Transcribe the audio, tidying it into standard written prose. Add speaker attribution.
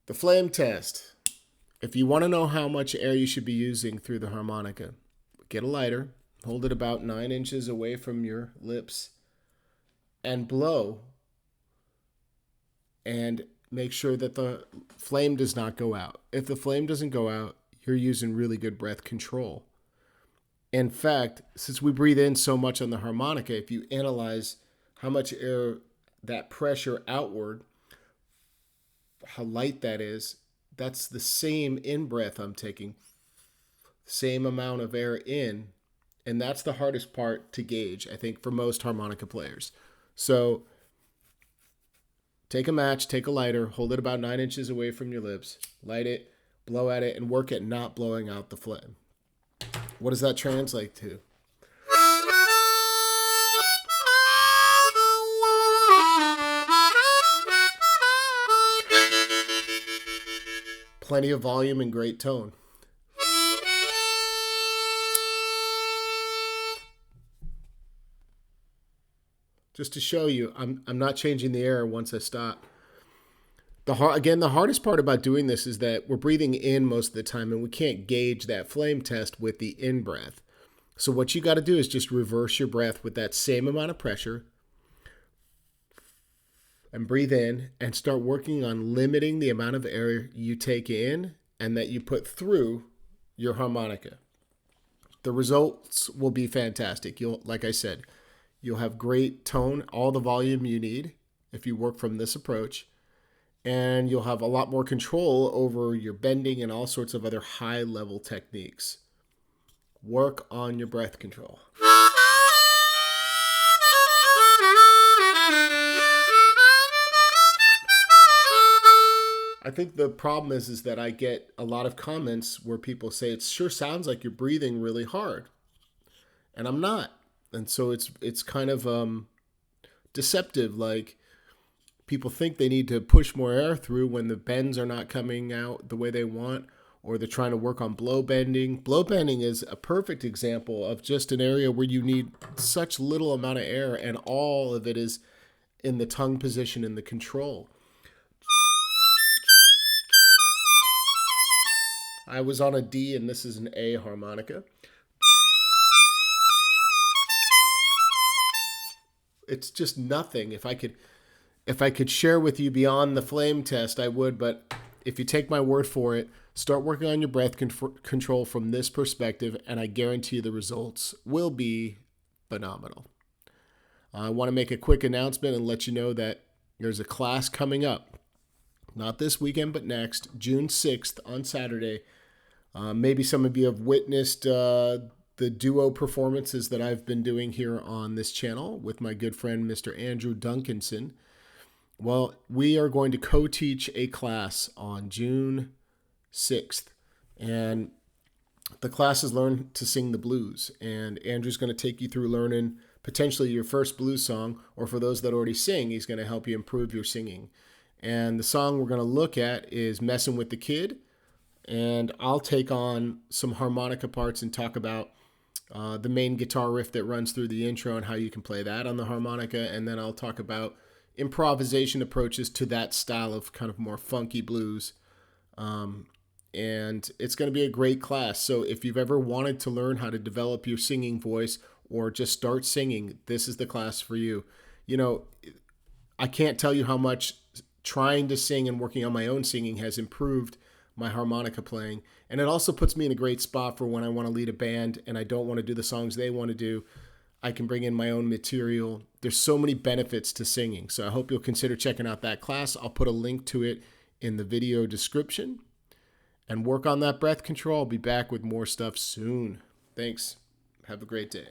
Speaker 1: The flame test. If you want to know how much air you should be using through the harmonica, get a lighter, hold it about 9 inches away from your lips, and blow. And make sure that the flame does not go out. If the flame doesn't go out, you're using really good breath control. In fact, since we breathe in so much on the harmonica, if you analyze how much air, that pressure outward, how light that is, that's the same in-breath I'm taking, same amount of air in, and that's the hardest part to gauge, I think, for most harmonica players. So take a match, take a lighter, hold it about 9 inches away from your lips, light it, blow at it, and work at not blowing out the flame. What does that translate to? Plenty of volume and great tone. Just to show you, I'm not changing the air once I stop. The hardest part about doing this is that we're breathing in most of the time, and we can't gauge that flame test with the in-breath. So what you got to do is just reverse your breath with that same amount of pressure and breathe in and start working on limiting the amount of air you take in and that you put through your harmonica. The results will be fantastic. Like I said, you'll have great tone, all the volume you need if you work from this approach, and you'll have a lot more control over your bending and all sorts of other high-level techniques. Work on your breath control. I think the problem is that I get a lot of comments where people say, it sure sounds like you're breathing really hard. And I'm not. And so it's kind of deceptive. Like, people think they need to push more air through when the bends are not coming out the way they want, or they're trying to work on blow bending. Blow bending is a perfect example of just an area where you need such little amount of air, and all of it is in the tongue position and the control. I was on a D and this is an A harmonica. It's just nothing. If I could share with you beyond the flame test, I would, but if you take my word for it, start working on your breath control from this perspective, and I guarantee the results will be phenomenal. I want to make a quick announcement and let you know that there's a class coming up, not this weekend, but next, June 6th on Saturday. Maybe some of you have witnessed the duo performances that I've been doing here on this channel with my good friend, Mr. Andrew Duncanson. Well, we are going to co-teach a class on June 6th, and the class is Learn to Sing the Blues, and Andrew's going to take you through learning potentially your first blues song, or for those that already sing, he's going to help you improve your singing. And the song we're going to look at is Messin' with the Kid, and I'll take on some harmonica parts and talk about the main guitar riff that runs through the intro and how you can play that on the harmonica, and then I'll talk about improvisation approaches to that style of kind of more funky blues. And it's going to be a great class. So if you've ever wanted to learn how to develop your singing voice or just start singing, this is the class for you. You know, I can't tell you how much trying to sing and working on my own singing has improved my harmonica playing. And it also puts me in a great spot for when I want to lead a band and I don't want to do the songs they want to do. I can bring in my own material. There's so many benefits to singing. So I hope you'll consider checking out that class. I'll put a link to it in the video description. And work on that breath control. I'll be back with more stuff soon. Thanks. Have a great day.